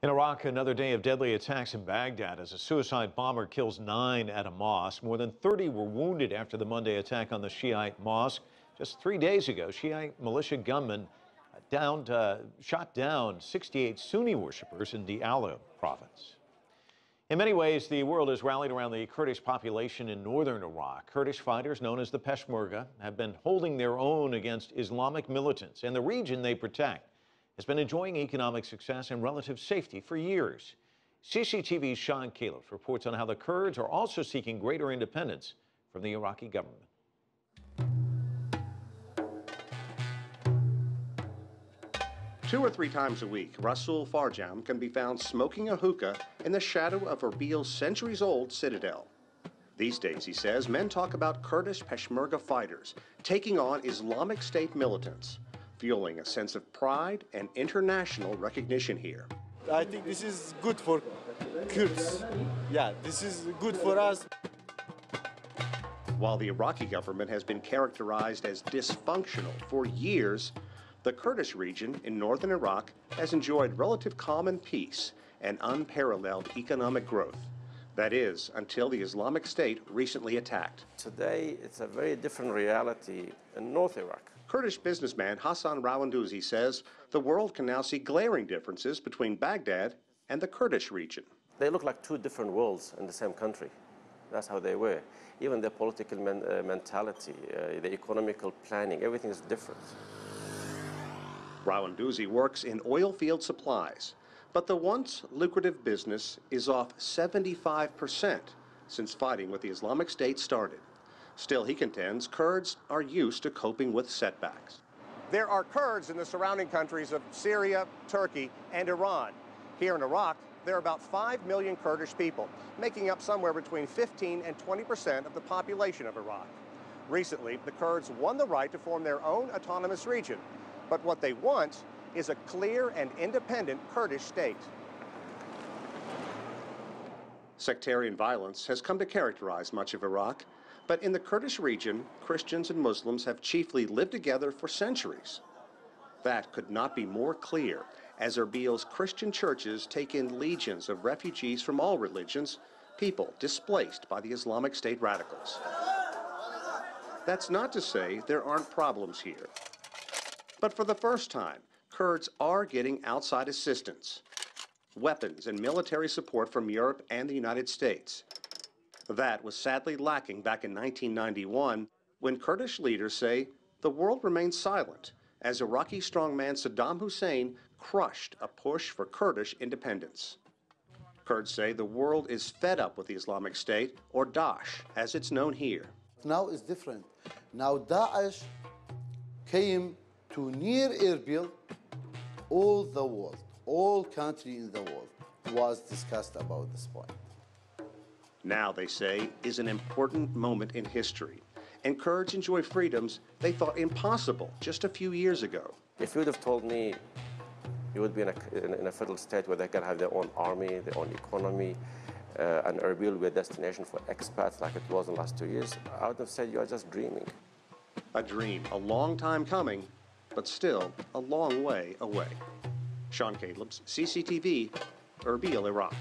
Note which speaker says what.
Speaker 1: In Iraq, another day of deadly attacks in Baghdad as a suicide bomber kills 9 at a mosque. More than 30 were wounded after the Monday attack on the Shiite mosque. Just 3 days ago, Shiite militia gunmen shot down 68 Sunni worshippers in Diyala province. In many ways, the world has rallied around the Kurdish population in northern Iraq. Kurdish fighters, known as the Peshmerga, have been holding their own against Islamic militants, and the region they protect has been enjoying economic success and relative safety for years. CCTV's Sean Callebs reports on how the Kurds are also seeking greater independence from the Iraqi government.
Speaker 2: 2 or 3 times a week, Rasul Farjam can be found smoking a hookah in the shadow of Erbil's centuries-old citadel. These days, he says, men talk about Kurdish Peshmerga fighters taking on Islamic State militants, fueling a sense of pride and international recognition here.
Speaker 3: I think this is good for Kurds. Yeah, this is good for us.
Speaker 2: While the Iraqi government has been characterized as dysfunctional for years, the Kurdish region in northern Iraq has enjoyed relative calm and peace and unparalleled economic growth. That is, until the Islamic State recently attacked.
Speaker 4: Today, it's a very different reality in North Iraq.
Speaker 2: Kurdish businessman Hassan Rawanduzi says the world can now see glaring differences between Baghdad and the Kurdish region.
Speaker 4: They look like 2 different worlds in the same country. That's how they were. Even their political mentality, the economical planning, everything is different.
Speaker 2: Rawanduzi works in oil field supplies, but the once lucrative business is off 75% since fighting with the Islamic State started. Still, he contends Kurds are used to coping with setbacks. There are Kurds in the surrounding countries of Syria, Turkey, and Iran. Here in Iraq, there are about 5 million Kurdish people, making up somewhere between 15 and 20% of the population of Iraq. Recently, the Kurds won the right to form their own autonomous region, but what they want is a clear and independent Kurdish state. Sectarian violence has come to characterize much of Iraq, but in the Kurdish region, Christians and Muslims have chiefly lived together for centuries. That could not be more clear as Erbil's Christian churches take in legions of refugees from all religions, people displaced by the Islamic State radicals. That's not to say there aren't problems here. But for the first time, Kurds are getting outside assistance, weapons and military support from Europe and the United States. That was sadly lacking back in 1991, when Kurdish leaders say the world remained silent as Iraqi strongman Saddam Hussein crushed a push for Kurdish independence. Kurds say the world is fed up with the Islamic State, or Daesh, as it's known here.
Speaker 5: Now it's different. Now Daesh came to near Erbil. All the world, all country in the world was discussed about this point.
Speaker 2: Now, they say, is an important moment in history, and Kurds enjoy freedoms they thought impossible just a few years ago.
Speaker 4: If you would have told me you would be in a federal state where they can have their own army, their own economy, and Erbil will be a destination for expats like it was in the last 2 years, I would have said you are just dreaming.
Speaker 2: A dream, a long time coming, but still a long way away. Sean Callebs, CCTV, Erbil, Iraq.